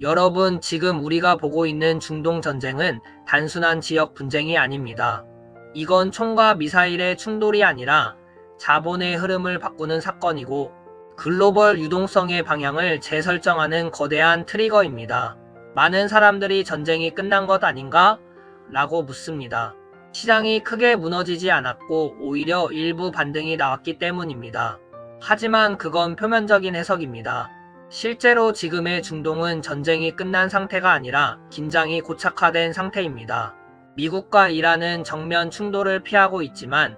여러분, 지금 우리가 보고 있는 중동 전쟁은 단순한 지역 분쟁이 아닙니다. 이건 총과 미사일의 충돌이 아니라 자본의 흐름을 바꾸는 사건이고 글로벌 유동성의 방향을 재설정하는 거대한 트리거입니다. 많은 사람들이 전쟁이 끝난 것 아닌가? 라고 묻습니다. 시장이 크게 무너지지 않았고 오히려 일부 반등이 나왔기 때문입니다. 하지만 그건 표면적인 해석입니다. 실제로 지금의 중동은 전쟁이 끝난 상태가 아니라 긴장이 고착화된 상태입니다. 미국과 이란은 정면 충돌을 피하고 있지만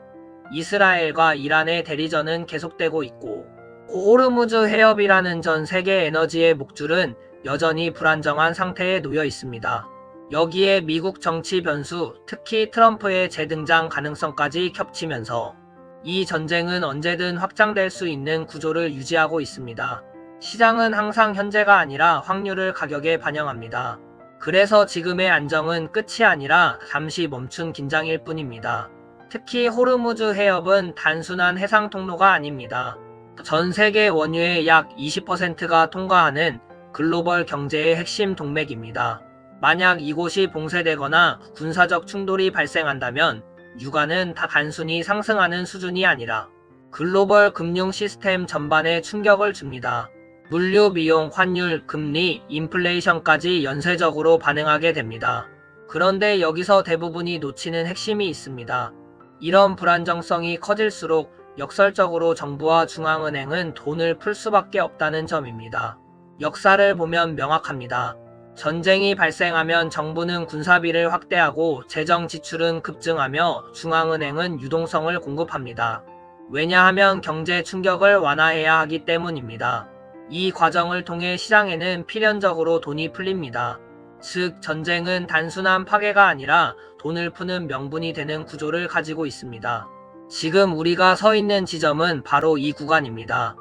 이스라엘과 이란의 대리전은 계속되고 있고 호르무즈 해협이라는 전 세계 에너지의 목줄은 여전히 불안정한 상태에 놓여 있습니다. 여기에 미국 정치 변수, 특히 트럼프의 재등장 가능성까지 겹치면서 이 전쟁은 언제든 확장될 수 있는 구조를 유지하고 있습니다. 시장은 항상 현재가 아니라 확률을 가격에 반영합니다. 그래서 지금의 안정은 끝이 아니라 잠시 멈춘 긴장일 뿐입니다. 특히 호르무즈 해협은 단순한 해상 통로가 아닙니다. 전 세계 원유의 약 20%가 통과하는 글로벌 경제의 핵심 동맥입니다. 만약 이곳이 봉쇄되거나 군사적 충돌이 발생한다면 유가는 다 단순히 상승하는 수준이 아니라 글로벌 금융 시스템 전반에 충격을 줍니다. 물류, 비용, 환율, 금리, 인플레이션까지 연쇄적으로 반응하게 됩니다. 그런데 여기서 대부분이 놓치는 핵심이 있습니다. 이런 불안정성이 커질수록 역설적으로 정부와 중앙은행은 돈을 풀 수밖에 없다는 점입니다. 역사를 보면 명확합니다. 전쟁이 발생하면 정부는 군사비를 확대하고 재정 지출은 급증하며 중앙은행은 유동성을 공급합니다. 왜냐하면 경제 충격을 완화해야 하기 때문입니다. 이 과정을 통해 시장에는 필연적으로 돈이 풀립니다. 즉, 전쟁은 단순한 파괴가 아니라 돈을 푸는 명분이 되는 구조를 가지고 있습니다. 지금 우리가 서 있는 지점은 바로 이 구간입니다.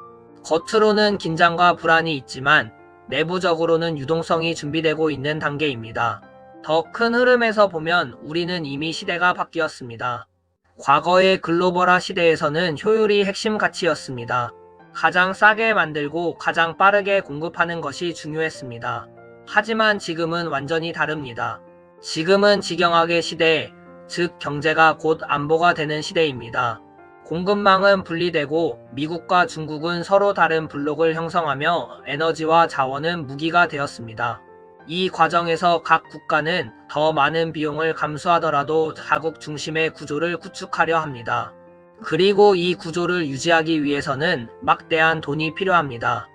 겉으로는 긴장과 불안이 있지만 내부적으로는 유동성이 준비되고 있는 단계입니다. 더 큰 흐름에서 보면 우리는 이미 시대가 바뀌었습니다. 과거의 글로벌화 시대에서는 효율이 핵심 가치였습니다. 가장 싸게 만들고 가장 빠르게 공급하는 것이 중요했습니다. 하지만 지금은 완전히 다릅니다. 지금은 직영학의 시대, 즉 경제가 곧 안보가 되는 시대입니다. 공급망은 분리되고 미국과 중국은 서로 다른 블록을 형성하며 에너지와 자원은 무기가 되었습니다. 이 과정에서 각 국가는 더 많은 비용을 감수하더라도 자국 중심의 구조를 구축하려 합니다. 그리고 이 구조를 유지하기 위해서는 막대한 돈이 필요합니다.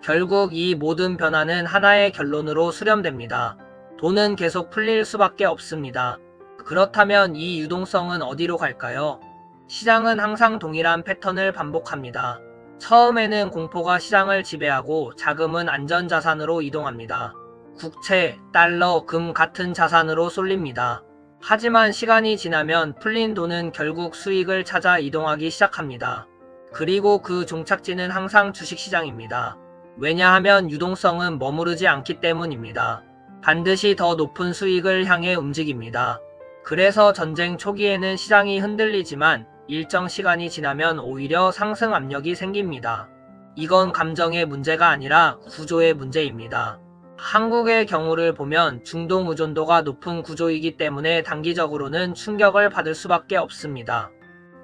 결국 이 모든 변화는 하나의 결론으로 수렴됩니다. 돈은 계속 풀릴 수밖에 없습니다. 그렇다면 이 유동성은 어디로 갈까요? 시장은 항상 동일한 패턴을 반복합니다. 처음에는 공포가 시장을 지배하고 자금은 안전자산으로 이동합니다. 국채, 달러, 금 같은 자산으로 쏠립니다. 하지만 시간이 지나면 풀린 돈은 결국 수익을 찾아 이동하기 시작합니다. 그리고 그 종착지는 항상 주식시장입니다. 왜냐하면 유동성은 머무르지 않기 때문입니다. 반드시 더 높은 수익을 향해 움직입니다. 그래서 전쟁 초기에는 시장이 흔들리지만 일정 시간이 지나면 오히려 상승 압력이 생깁니다. 이건 감정의 문제가 아니라 구조의 문제입니다. 한국의 경우를 보면 중동 의존도가 높은 구조이기 때문에 단기적으로는 충격을 받을 수밖에 없습니다.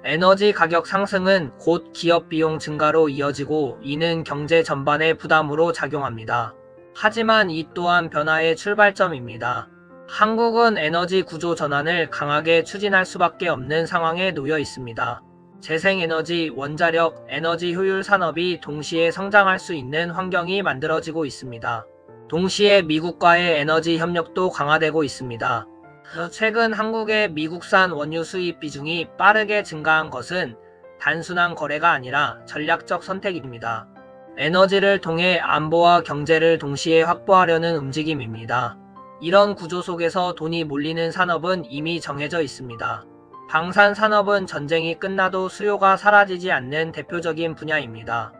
에너지 가격 상승은 곧 기업 비용 증가로 이어지고 이는 경제 전반의 부담으로 작용합니다. 하지만 이 또한 변화의 출발점입니다. 한국은 에너지 구조 전환을 강하게 추진할 수밖에 없는 상황에 놓여 있습니다. 재생에너지, 원자력, 에너지 효율 산업이 동시에 성장할 수 있는 환경이 만들어지고 있습니다. 동시에 미국과의 에너지 협력도 강화되고 있습니다. 최근 한국의 미국산 원유 수입 비중이 빠르게 증가한 것은 단순한 거래가 아니라 전략적 선택입니다. 에너지를 통해 안보와 경제를 동시에 확보하려는 움직임입니다. 이런 구조 속에서 돈이 몰리는 산업은 이미 정해져 있습니다. 방산 산업은 전쟁이 끝나도 수요가 사라지지 않는 대표적인 분야입니다.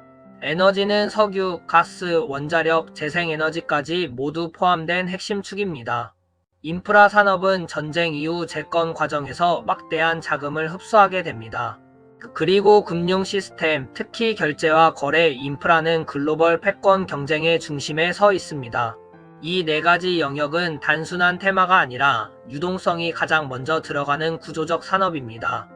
에너지는 석유, 가스, 원자력, 재생에너지까지 모두 포함된 핵심 축입니다. 인프라 산업은 전쟁 이후 재건 과정에서 막대한 자금을 흡수하게 됩니다. 그리고 금융 시스템, 특히 결제와 거래 인프라는 글로벌 패권 경쟁의 중심에 서 있습니다. 이 네 가지 영역은 단순한 테마가 아니라 유동성이 가장 먼저 들어가는 구조적 산업입니다.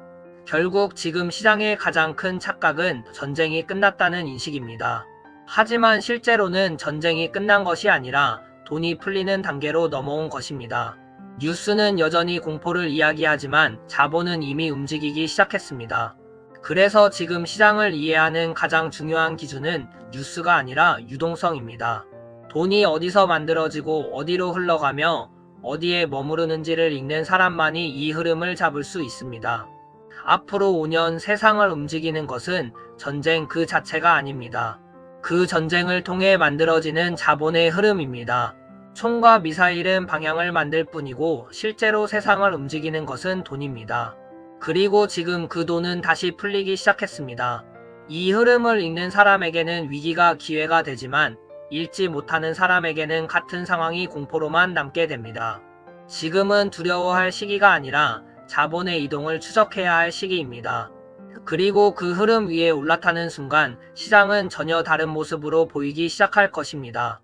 결국 지금 시장의 가장 큰 착각은 전쟁이 끝났다는 인식입니다. 하지만 실제로는 전쟁이 끝난 것이 아니라 돈이 풀리는 단계로 넘어온 것입니다. 뉴스는 여전히 공포를 이야기하지만 자본은 이미 움직이기 시작했습니다. 그래서 지금 시장을 이해하는 가장 중요한 기준은 뉴스가 아니라 유동성입니다. 돈이 어디서 만들어지고 어디로 흘러가며 어디에 머무르는지를 읽는 사람만이 이 흐름을 잡을 수 있습니다. 앞으로 5년 세상을 움직이는 것은 전쟁 그 자체가 아닙니다. 그 전쟁을 통해 만들어지는 자본의 흐름입니다. 총과 미사일은 방향을 만들 뿐이고 실제로 세상을 움직이는 것은 돈입니다. 그리고 지금 그 돈은 다시 풀리기 시작했습니다. 이 흐름을 읽는 사람에게는 위기가 기회가 되지만 읽지 못하는 사람에게는 같은 상황이 공포로만 남게 됩니다. 지금은 두려워할 시기가 아니라 자본의 이동을 추적해야 할 시기입니다. 그리고 그 흐름 위에 올라타는 순간 시장은 전혀 다른 모습으로 보이기 시작할 것입니다.